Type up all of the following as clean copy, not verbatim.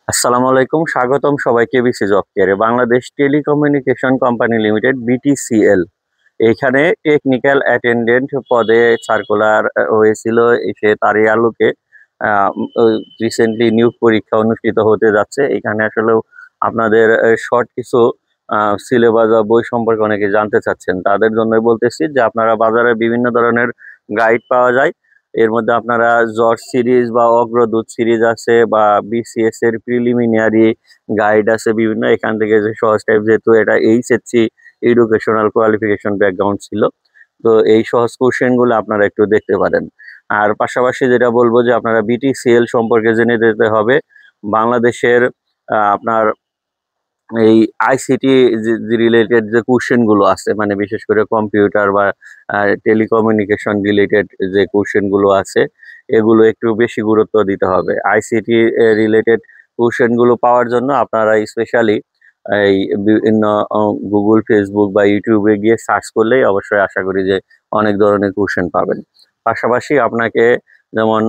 আসসালামু আলাইকুম, স্বাগতম সবাইকে বিসি জব কেয়ারে। Bangladesh telecommunication company limited BTCL এখানে টেকনিক্যাল অ্যাটেন্ডেন্ট পদে সার্কুলার হয়েছিল। এসে তারই আলোকে রিসেন্টলি নিয়োগ পরীক্ষা অনুষ্ঠিত হতে যাচ্ছে। এখানে আসলে আপনাদের শর্ট কিছু সিলেবাস বা বই সম্পর্কে অনেকে জানতে চাচ্ছেন, তাদের জন্যই বলতেছি যে আপনারা বাজারে বিভিন্ন ধরনের গাইড পাওয়া যায়। এর মধ্যে আপনারা জর্জ সিরিজ বা অগ্রদূত সিরিজ আছে, বা বিসিএস এর প্রিলিমিনারি গাইড আছে বিভিন্ন। এখান থেকে যে সহজ টাইপ, যেহেতু এটা এইচএসসি এডুকেশনাল কোয়ালিফিকেশন ব্যাকগ্রাউন্ড ছিল, তো এই সহজ কোশ্চেন গুলো আপনারা একটু দেখতে পারেন। আর পাশাপাশি যেটা বলবো যে আপনারা বিটিসিএল সম্পর্কে জেনে যেতে হবে। বাংলাদেশের আপনার এই আইসিটি রিলেটেড যে কোশ্চেন গুলো আছে, মানে বিশেষ করে কম্পিউটার বা টেলিকমিউনিকেশন রিলেটেড যে কোশ্চেন গুলো আছে, এগুলো একটু বেশি গুরুত্ব দিতে হবে। আইসিটি রিলেটেড কোশ্চেন গুলো পাওয়ার জন্য আপনারা স্পেশালি এই বিভিন্ন গুগল, ফেসবুক বা ইউটিউবে গিয়ে সার্চ করলেই অবশ্যই আশা করি যে অনেক ধরনের কোশ্চেন পাবেন। পাশাপাশি আপনাকে যেমন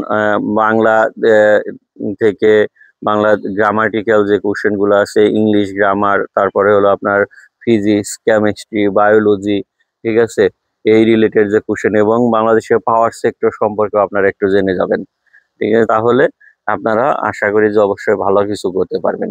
বাংলা থেকে বাংলা গ্রামাটিক্যাল যে কোশ্চেন গুলো আছে, ইংলিশ গ্রামার, তারপরে হলো আপনার ফিজিক্স, কেমিস্ট্রি, বায়োলজি, ঠিক আছে, এই রিলেটেড যে কোশ্চেন, এবং বাংলাদেশের পাওয়ার সেক্টর সম্পর্কে আপনারা একটু জেনে যাবেন। ঠিক আছে, তাহলে আপনারা আশা করি যে অবশ্যই ভালো কিছু করতে পারবেন।